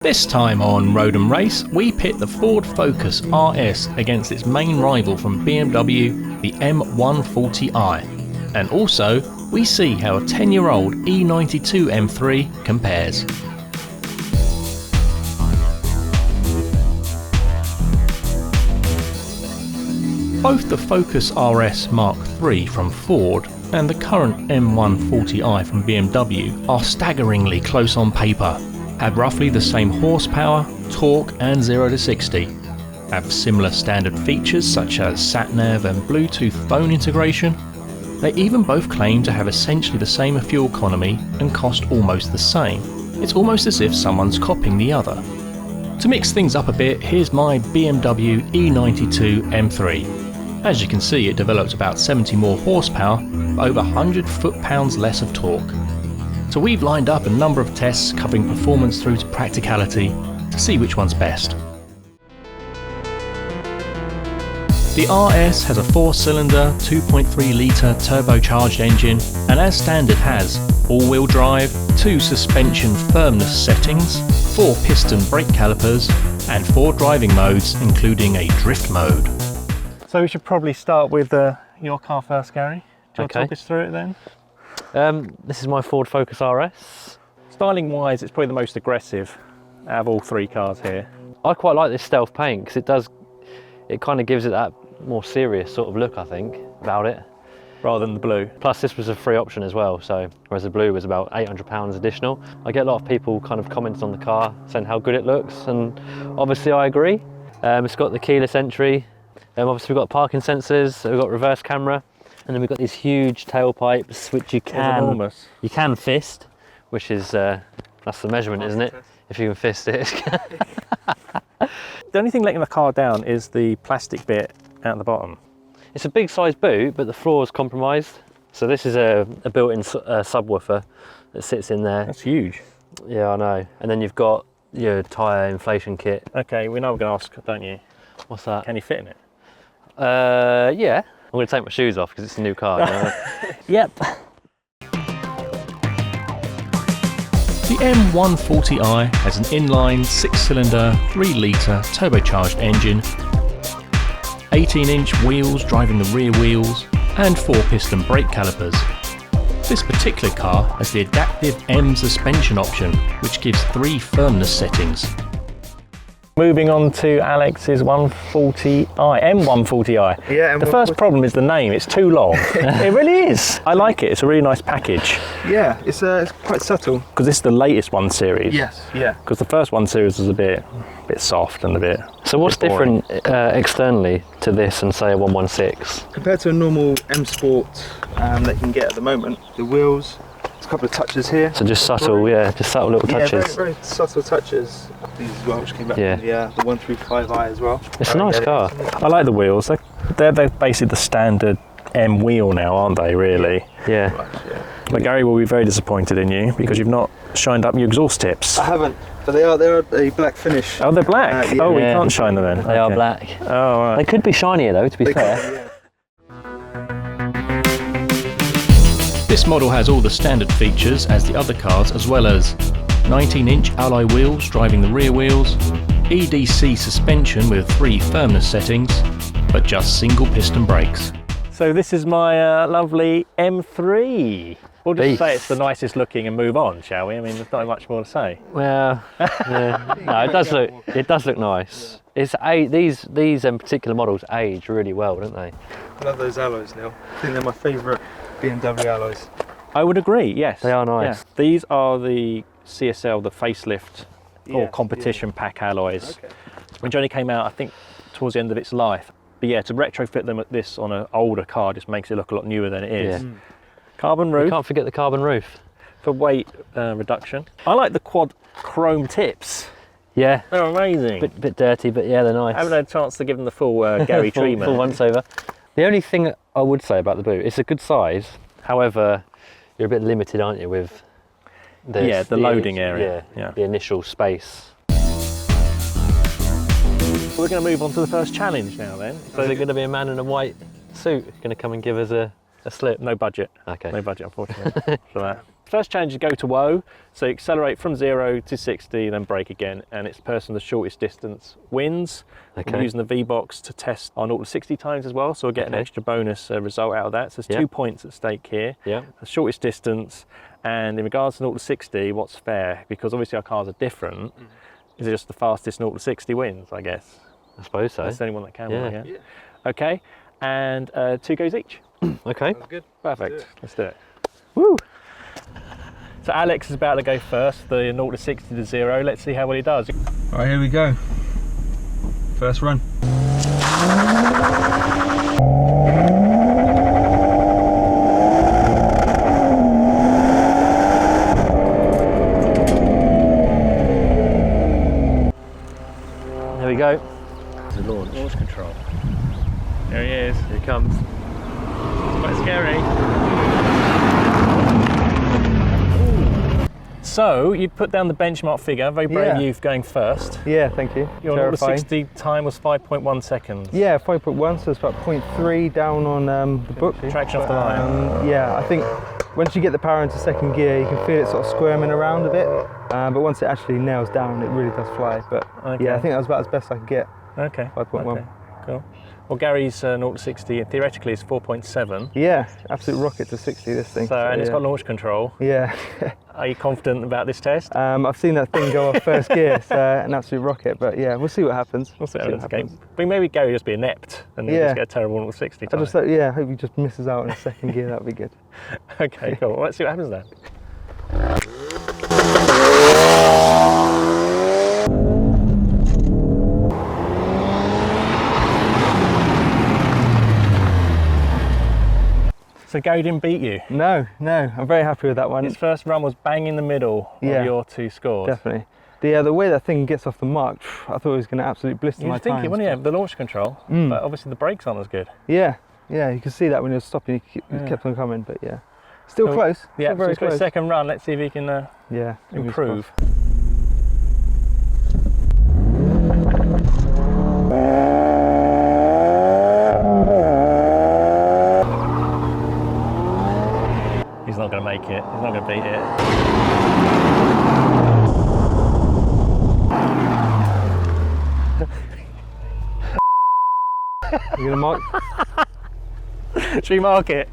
This time on Road and Race, we pit the Ford Focus RS against its main rival from BMW, the M140i. And also, we see how a 10-year-old E92 M3 compares. Both the Focus RS Mk3 from Ford and the current M140i from BMW are staggeringly close on paper, have roughly the same horsepower, torque and 0 to 60, have similar standard features such as sat-nav and Bluetooth phone integration. They even both claim to have essentially the same fuel economy and cost almost the same. It's almost as if someone's copying the other. To mix things up a bit, here's my BMW E92 M3. As you can see, it develops about 70 more horsepower, but over 100 foot-pounds less of torque. So we've lined up a number of tests covering performance through to practicality to see which one's best. The RS has a 4-cylinder, 2.3 litre turbocharged engine and as standard has all-wheel drive, 2 suspension firmness settings, 4 piston brake calipers and 4 driving modes including a drift mode. So we should probably start with your car first, Gary. Do you want to talk us through it then? This is my Ford Focus RS. Styling wise, it's probably the most aggressive out of all 3 cars here. I quite like this stealth paint because it kind of gives it that more serious sort of look, I think, about it. Rather than the blue. Plus this was a free option as well, so whereas the blue was about £800 additional. I get a lot of people kind of commenting on the car, saying how good it looks, and obviously I agree. It's got the keyless entry. Obviously we've got parking sensors, we've got reverse camera, and then we've got these huge tailpipes which you can fist, which is that's the measurement, isn't it? If you can fist it. The only thing letting the car down is the plastic bit at the bottom. It's a big size boot, but the floor is compromised. So this is a built-in subwoofer that sits in there. That's huge. Yeah, I know. And then you've got your tyre inflation kit. Okay, we know we're going to ask, don't you? What's that? Can you fit in it? Yeah. I'm going to take my shoes off because it's a new car. Yep. The M140i has an inline 6-cylinder, 3-litre turbocharged engine, 18-inch wheels driving the rear wheels, and 4-piston brake calipers. This particular car has the adaptive M suspension option, which gives 3 firmness settings. Moving on to Alex's M140i. Yeah, the first problem is the name, it's too long. It really is. I like it, it's a really nice package. Yeah, it's quite subtle. Because this is the latest 1 Series. Yes, yeah. Because the first 1 Series was a bit soft and a bit. So what's different externally to this and say a 116? Compared to a normal M Sport that you can get at the moment, the wheels, there's a couple of touches here. So just subtle, just subtle little touches. Yeah, very subtle touches. These as well, which came back from the 135i as well. It's a nice car. I like the wheels. They're basically the standard M wheel now, aren't they, really? Yeah. Right, yeah. But Gary will be very disappointed in you because you've not shined up your exhaust tips. I haven't, but they're a black finish. Oh, they're black? Yeah. Oh, we can't shine them then. They are black. Oh, right. They could be shinier though, to be fair. This model has all the standard features as the other cars, as well as 19-inch alloy wheels driving the rear wheels, EDC suspension with 3 firmness settings, but just single piston brakes. So this is my lovely M3. We'll just say it's the nicest looking and move on, shall we? I mean, there's not much more to say. Well, yeah. No, it does look nice. It's these particular models age really well, don't they? I love those alloys, Neil. I think they're my favourite BMW alloys. I would agree, yes. They are nice. Yeah. These are the CSL, the facelift or competition pack alloys, which only came out, I think, towards the end of its life. But yeah, to retrofit them at this on an older car just makes it look a lot newer than it is. Yeah. Carbon roof. You can't forget the carbon roof. For weight reduction. I like the quad chrome tips. Yeah. They're amazing. Bit dirty, but yeah, they're nice. I haven't had a chance to give them the full Gary treatment. Full once over. The only thing I would say about the boot, it's a good size. However, you're a bit limited, aren't you, with the loading area. Yeah, the initial space. We're going to move on to the first challenge now then. So is it going to be a man in a white suit going to come and give us a slip? No budget. Okay. No budget, unfortunately, for that. First challenge is go to whoa, so you accelerate from 0 to 60, then brake again, and it's the person the shortest distance wins. Okay. We're using the V-Box to test our 0 to 60 times as well, so we'll get an extra bonus result out of that. So there's 2 points at stake here. Yeah. The shortest distance, and in regards to 0 to 60, what's fair? Because obviously our cars are different. Is it just the fastest 0 to 60 wins, I guess? I suppose so. That's the only one that can win, Yeah. Okay, and 2 goes each. Okay. Sounds good. Perfect. Let's do it. Woo! So Alex is about to go first, the 0 to 60 to 0. Let's see how well he does. All right, here we go. First run. There we go. The launch control. There he is. Here he comes. It's quite scary. So you put down the benchmark figure. Very brave of you for going first. Yeah, thank you. Your 0 to 60 time was 5.1 seconds. Yeah, 5.1, so it's about 0.3 down on the book. Traction off the line. Yeah, I think once you get the power into second gear, you can feel it sort of squirming around a bit. But once it actually nails down, it really does fly. But yeah, I think that was about as best I could get. Okay. 5.1. Okay. Cool. Well, Gary's 0 to 60 theoretically is 4.7. Yeah, absolute rocket to 60, this thing. So, and it's got launch control. Yeah. Are you confident about this test? I've seen that thing go off first gear. It's an absolute rocket, but yeah, we'll see what happens. We'll see what happens. But maybe Gary just be inept and then just get a terrible 0 to 60 time. I just thought, yeah, I hope he just misses out in second gear. That'd be good. Okay, cool. Well, let's see what happens then. So Gary didn't beat you? No, I'm very happy with that one. His first run was bang in the middle of your 2 scores. Definitely. The way that thing gets off the mark, I thought it was going to absolutely blister my thinking, times. When you have the launch control, but obviously the brakes aren't as good. Yeah, you can see that when you're stopping, he kept on coming, but yeah. Still close. Yeah, still very so he's got a second run. Let's see if he can improve. He's not going to make it. He's not going to beat it. You're going to mark? Should we mark it?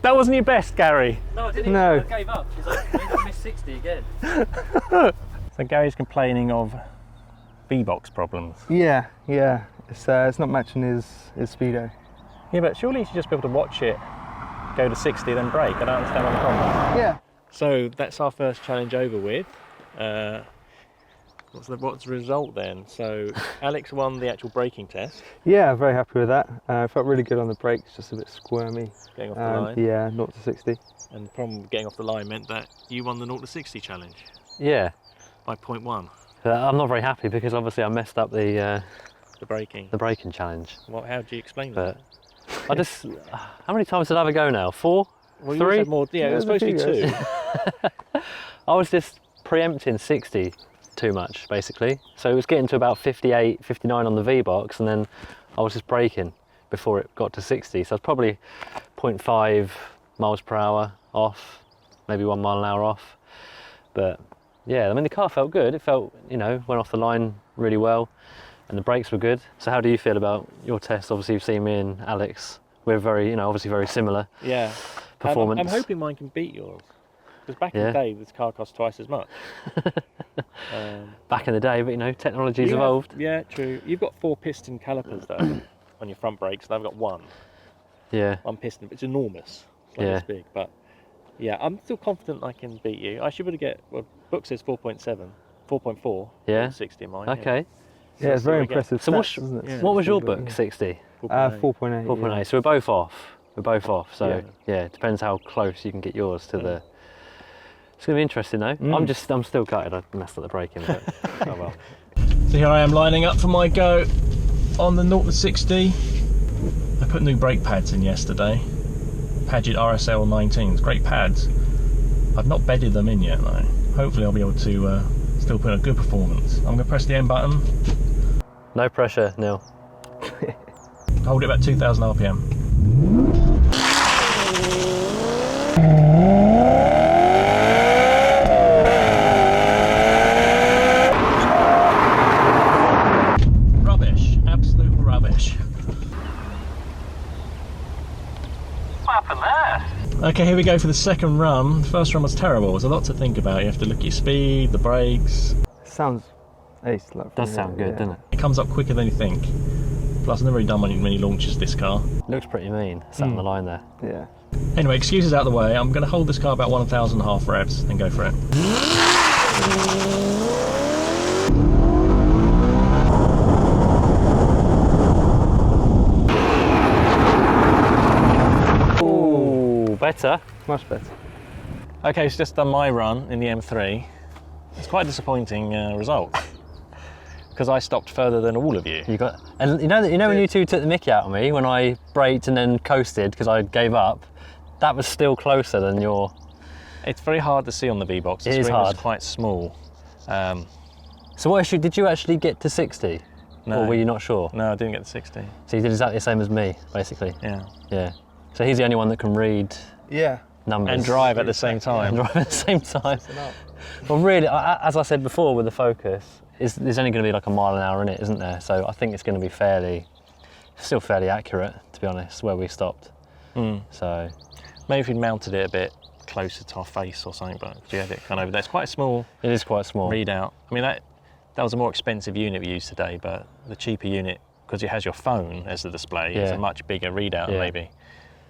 That wasn't your best, Gary. No, I didn't. No. I gave up. She's like, I missed 60 again. So Gary's complaining of V-Box problems. Yeah. It's not matching his speedo. Yeah, but surely you should just be able to watch it go to 60 then brake. I don't understand what the problem is. Yeah. So that's our first challenge over with. What's the result then? So Alex won the actual braking test. Yeah, very happy with that. Felt really good on the brakes, just a bit squirmy. Getting off the line. Yeah, 0 to 60. And the problem with getting off the line meant that you won the 0 to 60 challenge. Yeah. By 0.1. I'm not very happy because obviously I messed up the braking challenge. How do you explain that? I just, how many times did I have a go now? 4? Well, 3? Had more, yeah, it was supposed to be 2. I was just preempting 60 too much, basically. So it was getting to about 58, 59 on the V-Box, and then I was just braking before it got to 60. So I was probably 0.5 miles per hour off, maybe 1 mile an hour off. But yeah, I mean, the car felt good. It felt, went off the line really well. And the brakes were good. So how do you feel about your test? Obviously you've seen me and Alex. We're very, obviously very similar. Yeah. Performance. I'm hoping mine can beat yours. Because back in the day, this car cost twice as much. Back in the day, but technology's evolved. Yeah, true. You've got 4 piston calipers though on your front brakes, and I've got 1. Yeah. 1 piston, it's enormous. It's like this big, but yeah, I'm still confident I can beat you. I should be able to get, book says 4.7, 4.4. Yeah. 60 in mine. Okay. Yeah, it's very impressive. So stats, what was your book? 60? 4.8. 4.8. So we're both off. So yeah, it depends how close you can get yours to the. It's gonna be interesting though. I'm still gutted. I messed up the braking, but oh well. So here I am lining up for my go on the 0 to 60. I put new brake pads in yesterday. Paget RSL 19s, great pads. I've not bedded them in yet though. Hopefully I'll be able to still put in a good performance. I'm gonna press the M button. No pressure, Neil. Hold it about 2,000 RPM. Okay, here we go for the second run. The first run was terrible. There's a lot to think about. You have to look at your speed, the brakes. Sounds ace. Does sound good, doesn't it? It comes up quicker than you think. Plus, I've never really done many launches this car. Looks pretty mean, sat on the line there. Yeah. Anyway, excuses out the way. I'm going to hold this car about 1,500 revs and go for it. Ooh, better. Much better. Okay, so just done my run in the M3. It's quite a disappointing result. Because I stopped further than all of you. And you know when you two took the mickey out of me when I braked and then coasted because I gave up, that was still closer than your. It's very hard to see on the V-Box. The screen was quite small. So what issue did you actually get to 60? No. Or were you not sure? No, I didn't get to 60. So you did exactly the same as me, basically. Yeah. Yeah. So he's the only one that can read numbers and drive at the same time. And drive at the same time. Well, really, as I said before with the Focus, there's only going to be like a mile an hour in it, isn't there? So I think it's going to be still fairly accurate, to be honest, where we stopped. So maybe if we'd mounted it a bit closer to our face or something, but you had it kind of over there. It's quite small. It is quite small. Readout. I mean, that was a more expensive unit we used today, but the cheaper unit, because it has your phone as the display, is a much bigger readout maybe.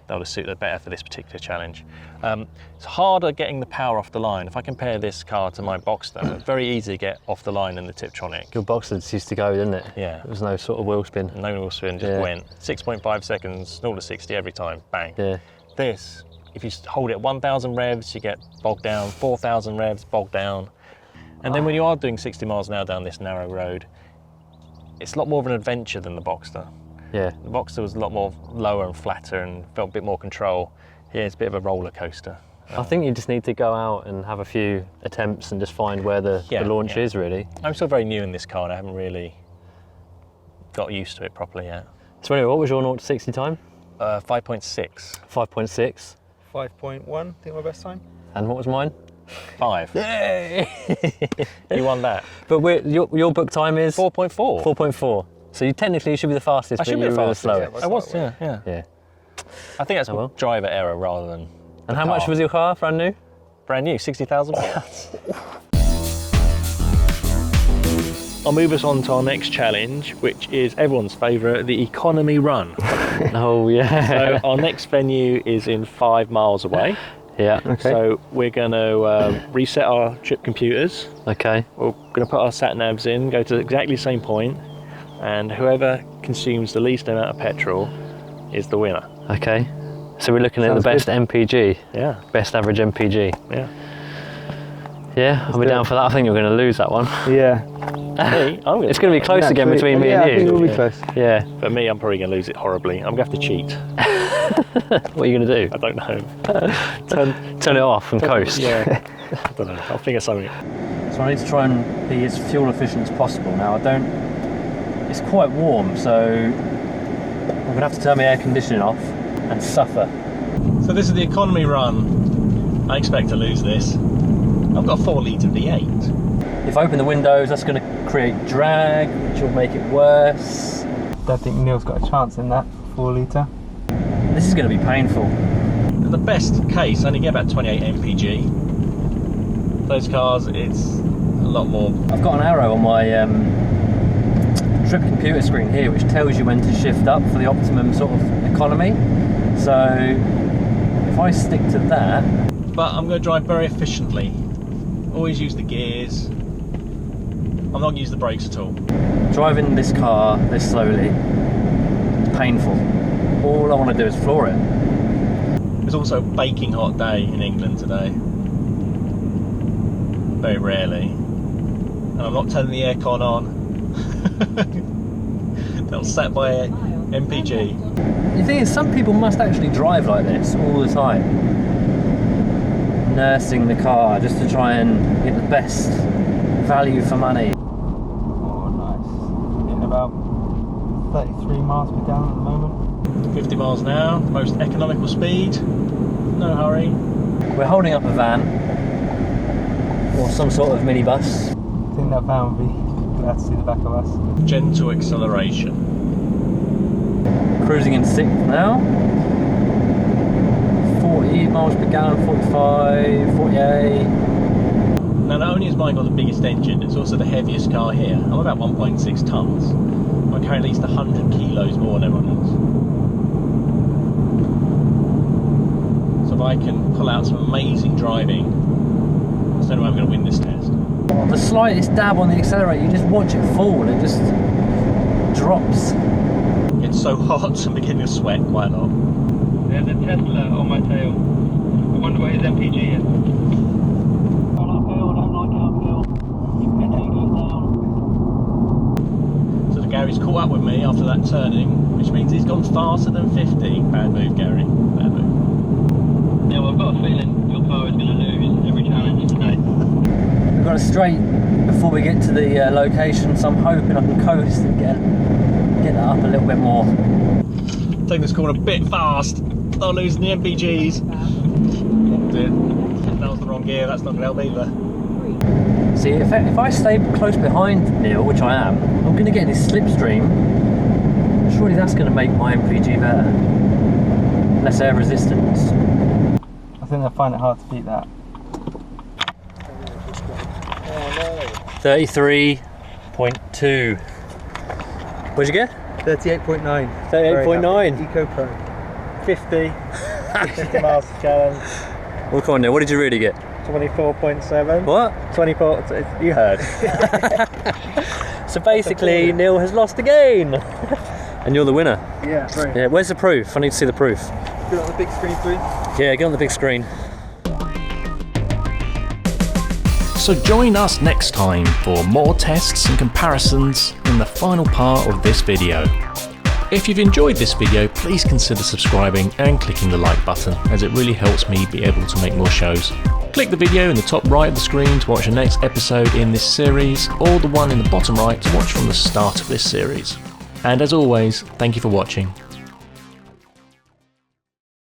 That would suit it better for this particular challenge. It's harder getting the power off the line. If I compare this car to my Boxster, very easy to get off the line in the Tiptronic. Your Boxster used to go, didn't it? Yeah. There was no sort of wheel spin. No wheel spin, just went. 6.5 seconds, 0 to 60 every time, bang. Yeah. This, if you hold it at 1,000 revs, you get bogged down, 4,000 revs, bogged down. And then when you are doing 60 miles an hour down this narrow road, it's a lot more of an adventure than the Boxster. Yeah. The Boxster was a lot more lower and flatter and felt a bit more control. Here it's a bit of a roller coaster. I think you just need to go out and have a few attempts and just find where the launch is, really. I'm still very new in this car and I haven't really got used to it properly yet. So anyway, what was your 0 to 60 time? 5.6. 5.6. 5.1, I think my best time. And what was mine? 5. Yay! You won that. But your book time is? 4.4. 4.4. So you technically should be the fastest, but you were the slowest. I was, yeah. I think that's driver error rather than. And how much was your car, brand new? Brand new, 60,000 pounds. I'll move us on to our next challenge, which is everyone's favourite, the economy run. Oh yeah. So our next venue is in 5 miles away. Yeah. Okay. So we're going to reset our trip computers. Okay. We're going to put our sat navs in, go to exactly the same point, and whoever consumes the least amount of petrol is the winner. Okay. So we're looking at the best MPG. Yeah. Best average MPG. Yeah. Yeah, I'll be down for that. I think you're going to lose that one. Yeah. It's going to be close again between me and you. I think we'll be close. Yeah. For me, I'm probably going to lose it horribly. I'm going to have to cheat. What are you going to do? I don't know. Turn it off and coast. Yeah. I don't know. I'll figure something. So I need to try and be as fuel efficient as possible. Now it's quite warm, so I'm going to have to turn my air conditioning off and suffer. So this is the economy run. I expect to lose this. I've got a 4 litre V8. If I open the windows, that's going to create drag, which will make it worse. Don't think Neil's got a chance in that 4 litre. This is going to be painful. In the best case, I only get about 28 mpg. Those cars, it's a lot more. I've got an arrow on my trip computer screen here, which tells you when to shift up for the optimum sort of economy. So if I stick to that. But I'm going to drive very efficiently. Always use the gears. I'm not going to use the brakes at all. Driving this car this slowly, it's painful. All I want to do is floor it. It's also a baking hot day in England today. Very rarely. And I'm not turning the aircon on. That'll set my MPG. The thing is, some people must actually drive like this all the time. Nursing the car just to try and get the best value for money. Oh, nice. Getting about 33 miles per gallon at the moment. 50 miles an hour, the most economical speed. No hurry. We're holding up a van or some sort of minibus. I think that van would be glad to see the back of us. Gentle acceleration. Cruising in 6th now. 40 miles per gallon, 45, 48. Now not only has mine got the biggest engine, it's also the heaviest car here. I'm about 1.6 tonnes. I carry at least 100 kilos more than everyone else. So if I can pull out some amazing driving, I don't know if I'm going to win this test. The slightest dab on the accelerator, you just watch it fall, it just drops. It's so hot, I'm beginning to sweat quite a lot. There's a Tesla on my tail. I wonder where his MPG is. So the Gary's caught up with me after that turning, which means he's gone faster than 50. Bad move, Gary. Bad move. Yeah, well, I've got a feeling your car is going to lose every challenge today. We've got a straight before we get to the location, so I'm hoping I can coast and get that up a little bit more. Taking this corner a bit fast, not losing the MPGs. Oh dear, that was the wrong gear, that's not going to help either. See, if I stay close behind Neil, which I am, I'm going to get in his slipstream. Surely that's going to make my MPG better. Less air resistance. I think I find it hard to beat that. 33.2. What'd you get? 38.9. 38.9. Eco Pro. 50 miles per gallon. Well, come on, Neil, what did you really get? 24.7. What? 24. You heard. So basically, Neil has lost again. And you're the winner. Yeah, right. Yeah, where's the proof? I need to see the proof. Get on the big screen, please. Yeah, get on the big screen. So join us next time for more tests and comparisons in the final part of this video. If you've enjoyed this video, please consider subscribing and clicking the like button, as it really helps me be able to make more shows. Click the video in the top right of the screen to watch the next episode in this series, or the one in the bottom right to watch from the start of this series. And as always, thank you for watching.